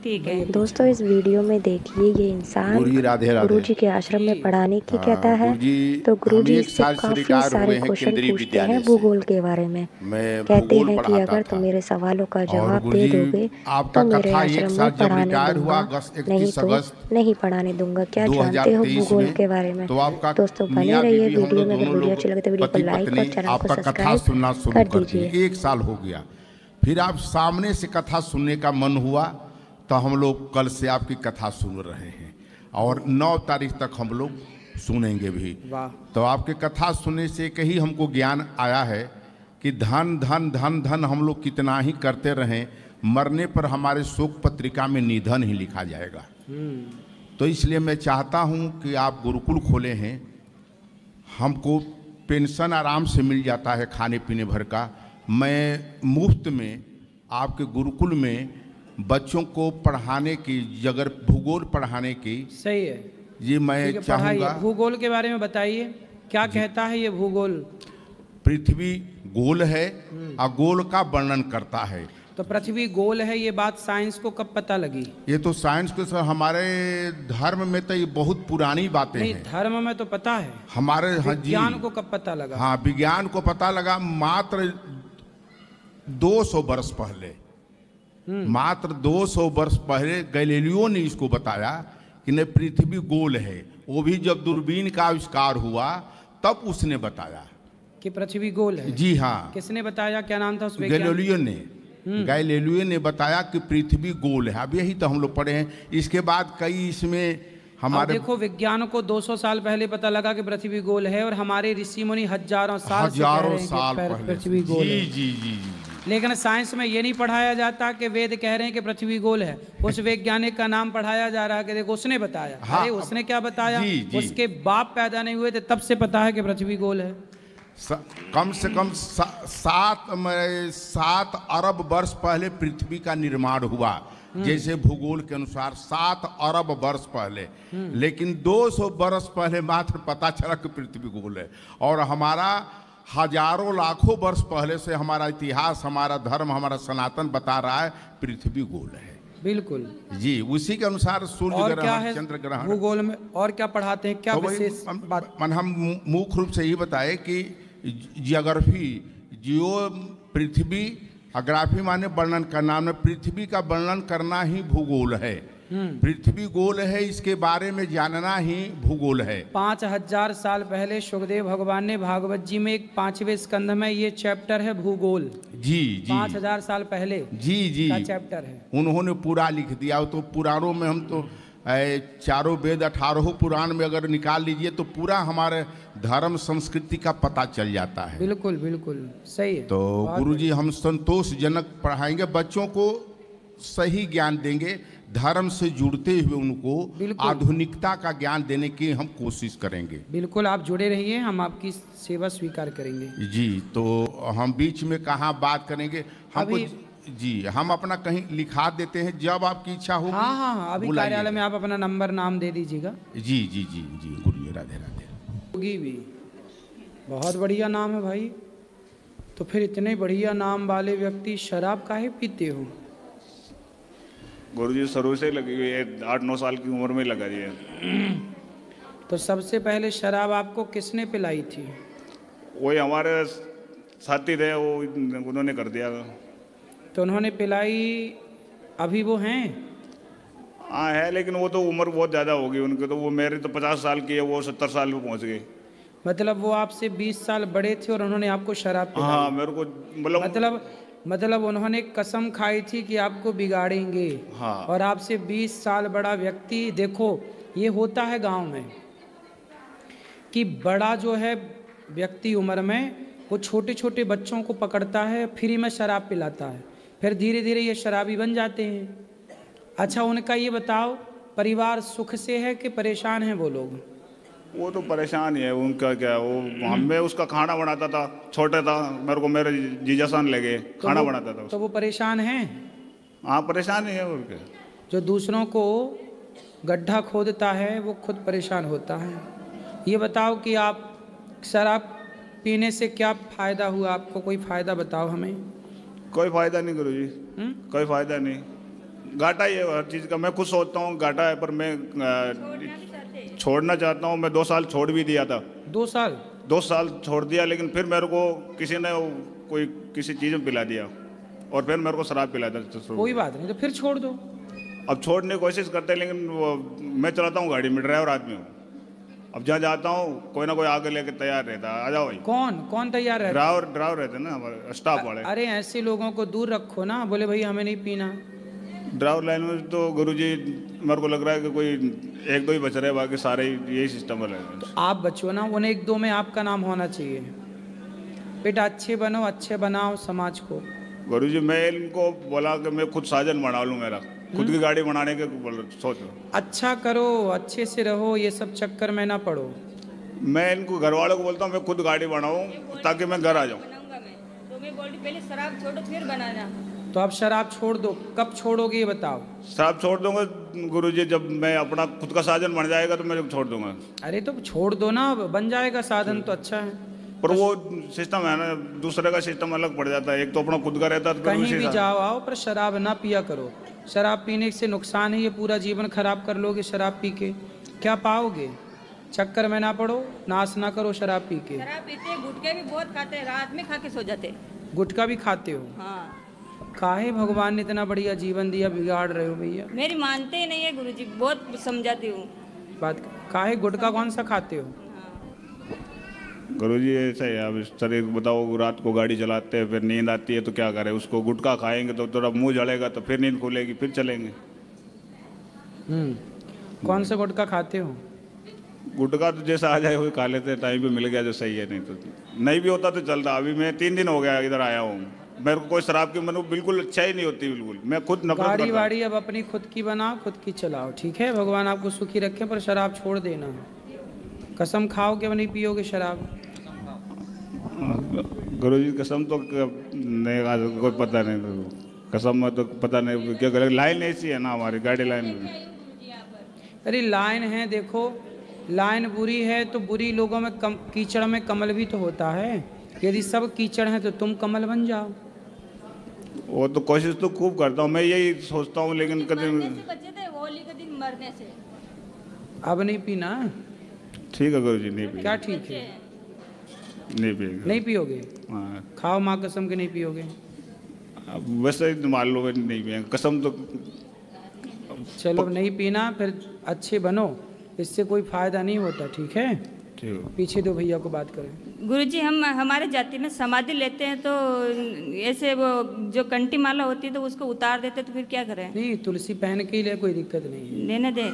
ठीक है। दोस्तों इस वीडियो में देखिए ये इंसान गुरुजी राधे राधे। गुरुजी के आश्रम में पढ़ाने की कहता है। गुरुजी तो हम गुरुजी एक इससे साल से काफी रिटायर सारे हुए हैं क्वेश्चन केंद्रीय पूछते हैं विद्यालय से। भूगोल के बारे में। मैं कहते भूगोल हैं कि पढ़ाता अगर था तुम मेरे सवालों का और जवाब दे गुरुजी दोगे आपका तो मेरे कथा एक आश्रम में साल जब पढ़ाने रिटायर हुआ दूंगा, अगस्त नहीं 31 तो अगस्त नहीं पढ़ाने दूंगा। क्या जानते हो 2023 भूगोल में, के बारे में? तो आपका दोस्तों बने मियाँ रहिए बीवी हम वीडियो लोग में। अगर दोनों वीडियो लोग अच्छी लगे तो वीडियो को पति लाइक और पत्नी चैनल को आपका कथा सब्सक्राइब सुनना शुरू कर कर दिए। दीजिए। 1 साल हो गया, फिर आप सामने से कथा सुनने का मन हुआ तो हम लोग कल से आपकी कथा सुन रहे हैं और 9 तारीख तक हम लोग सुनेंगे भी। तो आपके कथा सुनने से कहीं हमको ज्ञान आया है कि धन धन धन धन हम लोग कितना ही करते रहें, मरने पर हमारे शोक पत्रिका में निधन ही लिखा जाएगा। तो इसलिए मैं चाहता हूं कि आप गुरुकुल खोले हैं, हमको पेंशन आराम से मिल जाता है खाने पीने भर का। मैं मुफ्त में आपके गुरुकुल में बच्चों को पढ़ाने की, अगर भूगोल पढ़ाने की, सही है, ये मैं चाहूँगा। भूगोल के बारे में बताइए, क्या कहता है ये भूगोल? पृथ्वी गोल है और गोल का वर्णन करता है। तो पृथ्वी गोल है, ये बात साइंस को कब पता लगी? ये तो साइंस के सर हमारे धर्म में तो ये बहुत पुरानी बातें हैं। धर्म में तो पता है, हमारे विज्ञान को कब पता लगा? हाँ, विज्ञान को पता लगा मात्र 200 वर्ष पहले। मात्र 200 वर्ष पहले गैलीलियो ने इसको बताया कि नहीं पृथ्वी गोल है। वो भी जब दूरबीन का आविष्कार हुआ तब उसने बताया कि पृथ्वी गोल है। जी हाँ। किसने बताया, क्या नाम था उस गैलीलियो ने? गैलीलियो ने बताया कि पृथ्वी गोल है। अब यही तो हम लोग पढ़े हैं। इसके बाद कई इसमें हमारे देखो, विज्ञान को 200 साल पहले पता लगा कि पृथ्वी गोल है और हमारे ऋषि मुनि हजारों साल पहले पृथ्वी गोल है। जी जी जी। लेकिन साइंस में ये नहीं पढ़ाया जाता कि वेद कह रहे हैं कि पृथ्वी गोल है। उस वैज्ञानिक का नाम पढ़ाया जा रहा है कि देखो उसने बताया। हाँ, अरे उसने क्या बताया? जी, जी। उसके बाप पैदा नहीं हुए थे तब से पता है कि पृथ्वी गोल है। कम से कम 7 अरब वर्ष पहले पृथ्वी का निर्माण हुआ, जैसे भूगोल के अनुसार 7 अरब वर्ष पहले। लेकिन 200 वर्ष पहले मात्र पता चला कि पृथ्वी गोल है। और हमारा हजारों लाखों वर्ष पहले से हमारा इतिहास, हमारा धर्म, हमारा सनातन बता रहा है पृथ्वी गोल है। बिल्कुल जी। उसी के अनुसार सूर्य ग्रहण, चंद्र ग्रहण, भूगोल में और क्या पढ़ाते हैं, क्या विशेष बात? हम मुख्य रूप से ये बताए कि जियोग्राफी, जियो पृथ्वी, ग्राफी माने वर्णन करना, पृथ्वी का वर्णन करना ही भूगोल है। पृथ्वी गोल है, इसके बारे में जानना ही भूगोल है। 5000 साल पहले सुखदेव भगवान ने भागवत जी में एक 5वें स्कंध में ये चैप्टर है भूगोल। जी जी। 5000 साल पहले जी जी का चैप्टर है, उन्होंने पूरा लिख दिया। तो पुराणों में हम तो 4 वेद 18 पुराण में अगर निकाल लीजिए तो पूरा हमारे धर्म संस्कृति का पता चल जाता है। बिल्कुल बिल्कुल सही है। तो गुरुजी हम संतोषजनक पढ़ाएंगे, बच्चों को सही ज्ञान देंगे, धर्म से जुड़ते हुए उनको आधुनिकता का ज्ञान देने की हम कोशिश करेंगे। बिल्कुल, आप जुड़े रहिए, हम आपकी सेवा स्वीकार करेंगे जी। तो हम बीच में कहाँ बात करेंगे, हमको जी हम अपना कहीं लिखा देते हैं जब आपकी इच्छा होगी। हाँ हाँ हाँ, अभी कार्यालय में आप अपना नंबर नाम दे दीजिएगा। जी जी जी जी। गुरु राधे राधे। होगी भी बहुत बढ़िया नाम है भाई। तो फिर इतने बढ़िया नाम वाले व्यक्ति शराब काहे पीते हो? गुरुजी शुरू से लगी हुई है, 8-9 साल की उम्र में लगा रही है। तो सबसे पहले शराब आपको किसने पिलाई थी? वही हमारे साथी थे, वो उन्होंने कर दिया। तो उन्होंने पिलाई, अभी वो हैं? हाँ है, लेकिन वो तो उम्र बहुत ज़्यादा होगी उनकी। तो वो मेरी तो 50 साल की है, वो 70 साल में पहुँच गई। मतलब वो आपसे 20 साल बड़े थे और उन्होंने आपको शराब पिलाई? हाँ, मेरे को मतलब उन्होंने कसम खाई थी कि आपको बिगाड़ेंगे। हाँ। और आपसे 20 साल बड़ा व्यक्ति, देखो ये होता है गांव में कि बड़ा जो है व्यक्ति उम्र में, वो छोटे छोटे बच्चों को पकड़ता है, फ्री में शराब पिलाता है, फिर धीरे धीरे ये शराबी बन जाते हैं। अच्छा, उनका ये बताओ, परिवार सुख से है कि परेशान है वो लोग? वो तो परेशान ही है। उनका क्या, वो मैं उसका खाना बनाता था, छोटा था, मेरे को मेरे जीजासान लगे खाना बनाता था। तो वो परेशान हैं? हाँ, परेशान ही है। और क्या, जो दूसरों को गड्ढा खोदता है वो खुद परेशान होता है। ये बताओ कि आप शराब पीने से क्या फ़ायदा हुआ आपको? कोई फ़ायदा बताओ हमें। कोई फ़ायदा नहीं गुरुजी, कोई फ़ायदा नहीं। घाटा ही है हर चीज़ का। मैं खुद सोचता हूँ घाटा है, पर मैं छोड़ना चाहता हूँ। मैं 2 साल छोड़ भी दिया था। 2 साल? 2 साल छोड़ दिया, लेकिन फिर मेरे को किसी ने कोई किसी चीज़ में पिला दिया और फिर मेरे को शराब पिला दिया। कोई बात नहीं, तो फिर छोड़ दो। अब छोड़ने की कोशिश करते हैं, लेकिन मैं चलाता हूँ गाड़ी में, ड्राइवर आदमी हूँ। अब जहाँ जाता हूँ कोई ना कोई आगे लेके तैयार रहता है, आ जाओ भाई। कौन तैयार रहता है? ड्राइवर रहते हैं ना हमारे स्टाफ वाले। अरे ऐसे लोगों को दूर रखो ना, बोले भाई हमें नहीं पीना। ड्राइवर लाइन में तो गुरुजी मेरे को लग रहा है कि कोई 1-2 ही बच रहे, बाकी सारे यही सिस्टम है। तो आप बचो ना, उन 1-2 में आपका नाम होना चाहिए। बेटा अच्छे बनो, अच्छे बनाओ समाज को। गुरुजी मैं इनको बोला कि मैं खुद साजन बना लूँ, मेरा खुद की गाड़ी बनाने के सोचो। अच्छा करो, अच्छे से रहो, ये सब चक्कर में ना पड़ो। मैं इनको घर वालों को बोलता हूँ मैं खुद गाड़ी बनाऊँ ताकि मैं घर आ जाऊँ। तो मैं बोलती पहले शराब छोड़ो फिर बनाना। तो आप शराब छोड़ दो, कब छोड़ोगे ये बताओ? शराब छोड़ दूंगा गुरुजी, जब मैं अपना खुद का साधन बन जाएगा तो मैं छोड़ दूंगा। अरे तो छोड़ दो ना, बन जाएगा साधन तो अच्छा है। पर वो सिस्टम है ना, दूसरे का सिस्टम अलग पड़ जाता है। एक तो अपना खुद का रहता है, कहीं भी जाओ आओ, पर शराब ना पिया करो। शराब पीने से नुकसान है, ये पूरा जीवन खराब कर लोगे शराब पी के, क्या पाओगे? चक्कर में ना पड़ो, नाश ना करो शराब पी के। शराब पीते, गुटखे भी बहुत खाते, रात में खा के सो जाते। गुटखा भी खाते हो? हाँ। काहे भगवान ने इतना बढ़िया जीवन दिया, बिगाड़ रहे हो भैया। मेरी मानते ही नहीं है गुरुजी, बहुत समझाती हूँ बात। काहे गुटखा कौन सा खाते हो? गुरुजी ऐसा है, अब शरीर बताओ, रात को गाड़ी चलाते हैं, फिर नींद आती है तो क्या करें? उसको गुटखा खाएंगे तो थोड़ा मुंह जलेगा, तो फिर नींद खुलेगी, फिर चलेंगे। कौन सा गुटखा खाते हो? गुटखा तो जैसा आ जाए वही खा लेते हैं, टाइम पे मिल गया जो सही है, नहीं तो नहीं भी होता तो चलता। अभी मैं 3 दिन हो गया इधर आया हूँ, मेरे को कोई शराब की मतलब बिल्कुल अच्छा ही नहीं होती, बिल्कुल। मैं खुद नफरत करता हूं। गाड़ी वाड़ी अब अपनी खुद की बनाओ, खुद की चलाओ, ठीक है? भगवान आपको सुखी रखे, पर शराब छोड़ देना। कसम खाओ कि नहीं पियोगे शराब? गुरुजी कसम तो नहीं, आज कोई पता नहीं, तो कसम में तो पता नहीं क्या करें। लाइन ऐसी है ना हमारी गाड़ी लाइन में। अरे लाइन है, देखो लाइन बुरी है तो बुरी लोगों में कीचड़ में कमल भी तो होता है। यदि सब कीचड़ हैं तो तुम कमल बन जाओ। वो तो कोशिश तो खूब करता हूँ, मैं यही सोचता हूँ, लेकिन कभी बचे थे होली के दिन मरने से। अब नहीं पीना? ठीक है गुरुजी, नहीं पिएगा। क्या ठीक है? नहीं पिएगा। नहीं पियोगे? हाँ। खाओ माँ कसम के नहीं पियोगे। अब वैसे ही मान लो नहीं पिएगा, कसम तो। चलो नहीं पीना, फिर अच्छे बनो, इससे कोई फायदा नहीं होता, ठीक है? पीछे दो भैया को बात करें। गुरुजी हम हमारे जाति में समाधि लेते हैं तो ऐसे वो जो कंठी माला होती है तो उसको उतार देते, तो फिर क्या करें? नहीं, तुलसी पहन के ही ले, कोई दिक्कत नहीं है। लेने दे।